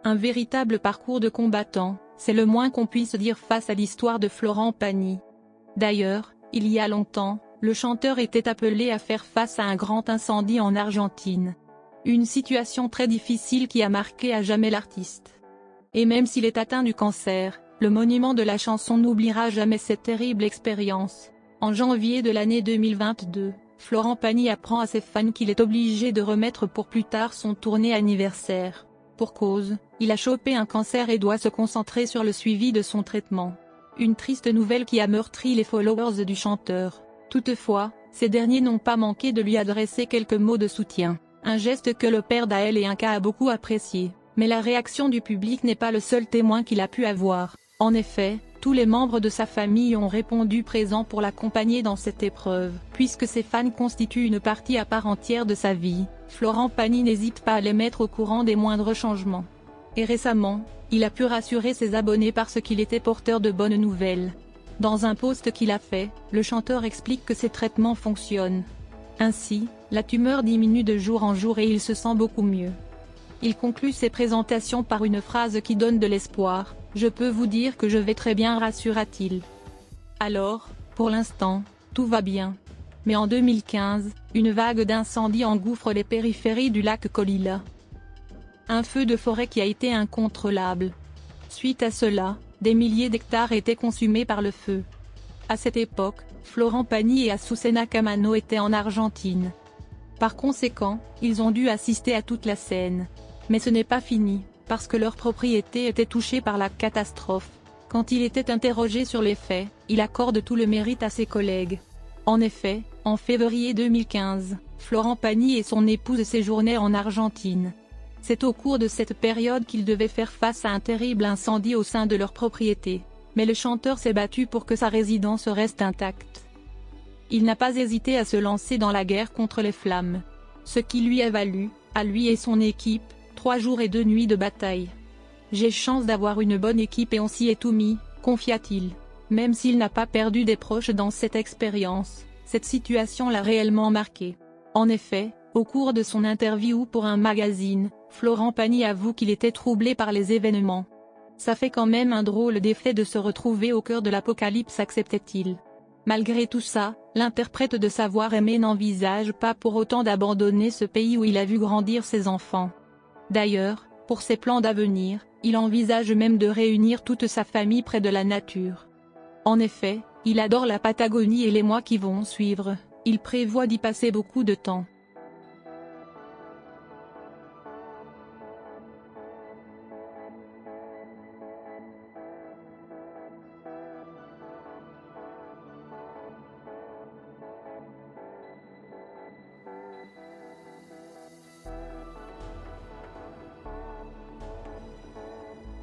Un véritable parcours de combattant, c'est le moins qu'on puisse dire face à l'histoire de Florent Pagny. D'ailleurs, il y a longtemps, le chanteur était appelé à faire face à un grand incendie en Argentine. Une situation très difficile qui a marqué à jamais l'artiste. Et même s'il est atteint du cancer, le monument de la chanson n'oubliera jamais cette terrible expérience. En janvier de l'année 2022, Florent Pagny apprend à ses fans qu'il est obligé de remettre pour plus tard son tournée anniversaire. Pour cause, il a chopé un cancer et doit se concentrer sur le suivi de son traitement. Une triste nouvelle qui a meurtri les followers du chanteur. Toutefois, ces derniers n'ont pas manqué de lui adresser quelques mots de soutien, un geste que le père d'Aël et Inca a beaucoup apprécié. Mais la réaction du public n'est pas le seul témoin qu'il a pu avoir. En effet, tous les membres de sa famille ont répondu présents pour l'accompagner dans cette épreuve. Puisque ses fans constituent une partie à part entière de sa vie, Florent Pagny n'hésite pas à les mettre au courant des moindres changements. Et récemment, il a pu rassurer ses abonnés parce qu'il était porteur de bonnes nouvelles. Dans un post qu'il a fait, le chanteur explique que ses traitements fonctionnent. Ainsi, la tumeur diminue de jour en jour et il se sent beaucoup mieux. Il conclut ses présentations par une phrase qui donne de l'espoir: « Je peux vous dire que je vais très bien », rassura-t-il. Alors, pour l'instant, tout va bien. Mais en 2015, une vague d'incendie engouffre les périphéries du lac Kolila. Un feu de forêt qui a été incontrôlable. Suite à cela, des milliers d'hectares étaient consumés par le feu. À cette époque, Florent Pagny et Azucena Camano étaient en Argentine. Par conséquent, ils ont dû assister à toute la scène. Mais ce n'est pas fini, parce que leur propriété était touchée par la catastrophe. Quand il était interrogé sur les faits, il accorde tout le mérite à ses collègues. En effet, en février 2015, Florent Pagny et son épouse séjournaient en Argentine. C'est au cours de cette période qu'ils devaient faire face à un terrible incendie au sein de leur propriété. Mais le chanteur s'est battu pour que sa résidence reste intacte. Il n'a pas hésité à se lancer dans la guerre contre les flammes. Ce qui lui a valu, à lui et son équipe, 3 jours et 2 nuits de bataille. « J'ai chance d'avoir une bonne équipe et on s'y est tout mis », confia-t-il. Même s'il n'a pas perdu des proches dans cette expérience, cette situation l'a réellement marqué. En effet, au cours de son interview pour un magazine, Florent Pagny avoue qu'il était troublé par les événements. « Ça fait quand même un drôle d'effet de se retrouver au cœur de l'apocalypse », acceptait-il. Malgré tout ça, l'interprète de Savoir-Aimer n'envisage pas pour autant d'abandonner ce pays où il a vu grandir ses enfants. D'ailleurs, pour ses plans d'avenir, il envisage même de réunir toute sa famille près de la nature. En effet, il adore la Patagonie et les mois qui vont suivre, il prévoit d'y passer beaucoup de temps.